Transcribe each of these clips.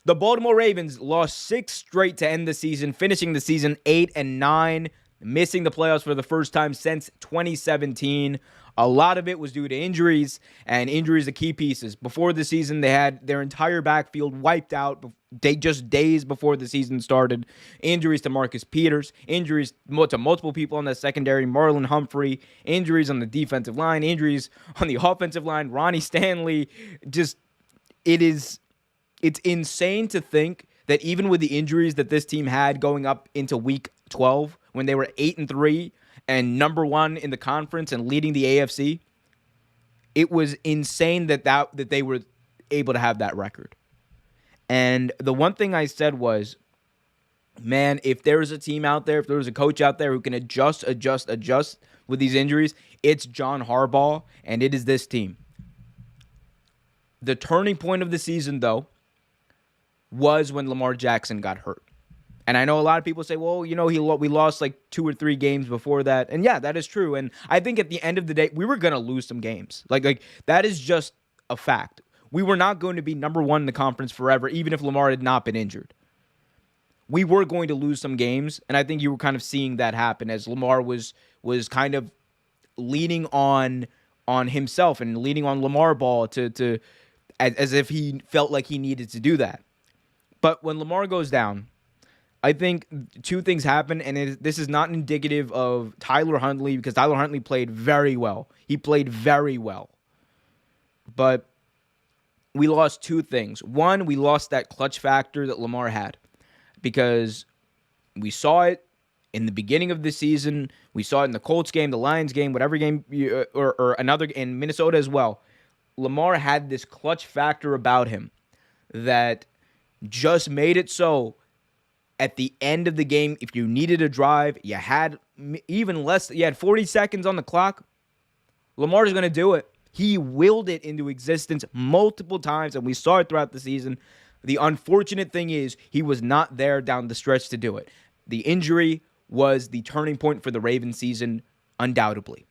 The Baltimore Ravens lost 6 straight to end the season, finishing the season 8-9, missing the playoffs for the first time since 2017. A lot of it was due to injuries, and injuries are key pieces. Before the season, they had their entire backfield wiped out just days before the season started. Injuries to Marcus Peters, injuries to multiple people on the secondary, Marlon Humphrey, injuries on the defensive line, injuries on the offensive line, Ronnie Stanley. It's insane to think that even with the injuries that this team had going up into week 12, when they were 8-3 and number 1 in the conference and leading the AFC, it was insane that they were able to have that record. And the one thing I said was, man, if there was a team out there, if there was a coach out there who can adjust with these injuries, it's John Harbaugh, and it is this team. The turning point of the season, though, was when Lamar Jackson got hurt. And I know a lot of people say, well, we lost like 2 or 3 games before that. And yeah, that is true. And I think at the end of the day, we were going to lose some games. Like that is just a fact. We were not going to be number 1 in the conference forever, even if Lamar had not been injured. We were going to lose some games, and I think you were kind of seeing that happen as Lamar was kind of leaning on himself and leaning on Lamar Ball to as if he felt like he needed to do that. But when Lamar goes down, I think 2 things happen, and this is not indicative of Tyler Huntley, because Tyler Huntley played very well. He played very well. But we lost 2 things. One, we lost that clutch factor that Lamar had, because we saw it in the beginning of the season. We saw it in the Colts game, the Lions game, whatever game, or another in Minnesota as well. Lamar had this clutch factor about him that just made it so at the end of the game, if you needed a drive, you had even less, you had 40 seconds on the clock, Lamar's going to do it. He willed it into existence multiple times, and we saw it throughout the season. The unfortunate thing is he was not there down the stretch to do it. The injury was the turning point for the Ravens season, undoubtedly.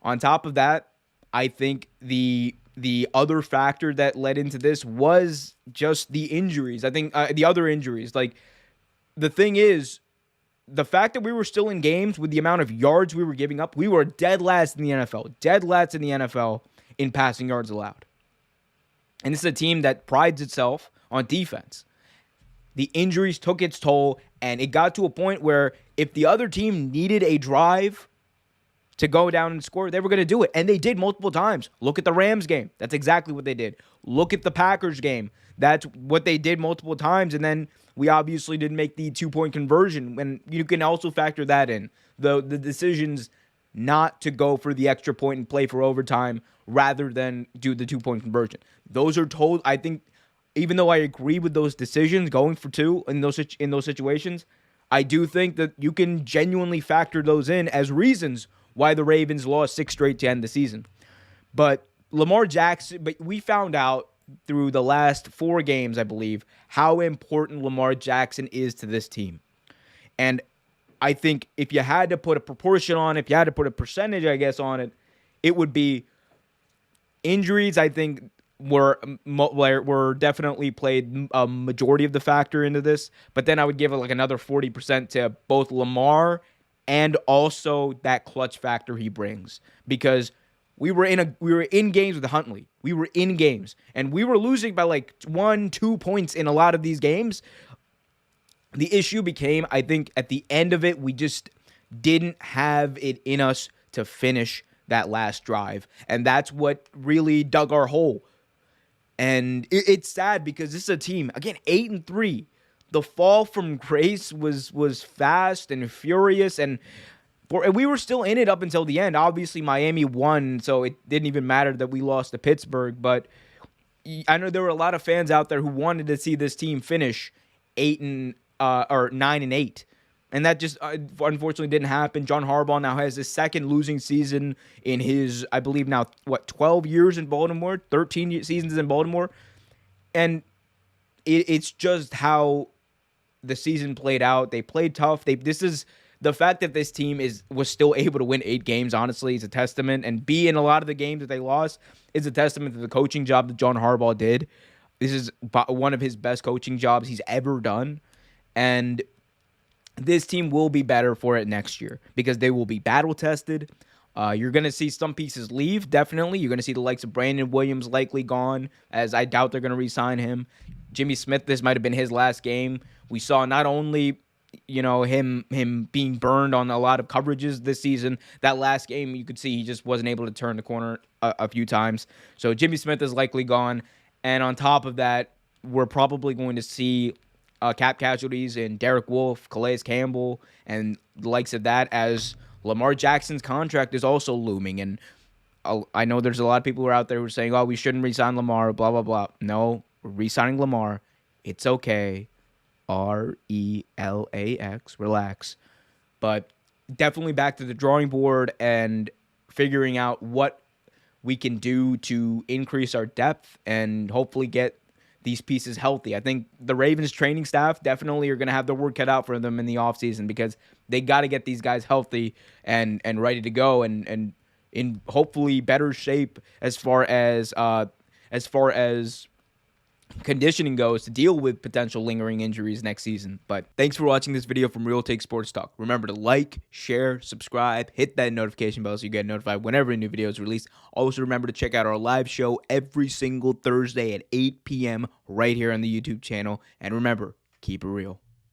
On top of that, I think the other factor that led into this was just the injuries. I think the other injuries. Like, the thing is, the fact that we were still in games with the amount of yards we were giving up, we were dead last in the NFL. Dead last in the NFL in passing yards allowed. And this is a team that prides itself on defense. The injuries took its toll, and it got to a point where if the other team needed a drive to go down and score, they were going to do it. And they did multiple times. Look at the Rams game. That's exactly what they did. Look at the Packers game. That's what they did multiple times. And then we obviously didn't make the 2-point conversion. And you can also factor that in. The decisions not to go for the extra point and play for overtime rather than do the 2-point conversion. Those are told, I think, even though I agree with those decisions, going for 2 in those situations, I do think that you can genuinely factor those in as reasons why the Ravens lost 6 straight to end the season. But Lamar Jackson, but we found out through the last 4 games, I believe, how important Lamar Jackson is to this team. And I think if you had to put a proportion on it, if you had to put a percentage, I guess, on it, it would be injuries, I think, were definitely played a majority of the factor into this. But then I would give it like another 40% to both Lamar and also that clutch factor he brings, because we were in games with Huntley. We were in games, and we were losing by like 1-2 points in a lot of these games. The issue became, I think, at the end of it, we just didn't have it in us to finish that last drive, and that's what really dug our hole. And it's sad because this is a team, again, 8-3. The fall from grace was fast and furious, and we were still in it up until the end. Obviously, Miami won, so it didn't even matter that we lost to Pittsburgh. But I know there were a lot of fans out there who wanted to see this team finish 9-8, and that just unfortunately didn't happen. John Harbaugh now has his 2nd losing season in his, I believe now, 12 years in Baltimore, 13 seasons in Baltimore, and it's just how the season played out. They played tough. This is the fact that this team was still able to win 8 games, honestly, is a testament, and be in a lot of the games that they lost is a testament to the coaching job that John Harbaugh did. This is one of his best coaching jobs he's ever done. And this team will be better for it next year because they will be battle tested. You're going to see some pieces leave, definitely. You're going to see the likes of Brandon Williams likely gone, as I doubt they're going to re-sign him. Jimmy Smith, this might have been his last game. We saw not only him being burned on a lot of coverages this season. That last game, you could see he just wasn't able to turn the corner a few times. So Jimmy Smith is likely gone. And on top of that, we're probably going to see cap casualties in Derek Wolfe, Calais Campbell, and the likes of that, as Lamar Jackson's contract is also looming. And I know there's a lot of people who are out there who are saying, oh, we shouldn't re-sign Lamar, blah, blah, blah. No, we're re-signing Lamar. It's okay. RELAX, relax. But definitely back to the drawing board and figuring out what we can do to increase our depth and hopefully get these pieces healthy. I think the Ravens training staff definitely are going to have their work cut out for them in the offseason because they got to get these guys healthy and ready to go and in hopefully better shape as far as conditioning goes to deal with potential lingering injuries next season. But thanks for watching this video from Real Take Sports Talk. Remember to like, share, subscribe, hit that notification bell so you get notified whenever a new video is released. Also remember to check out our live show every single Thursday at 8 p.m. right here on the YouTube channel. And remember, keep it real.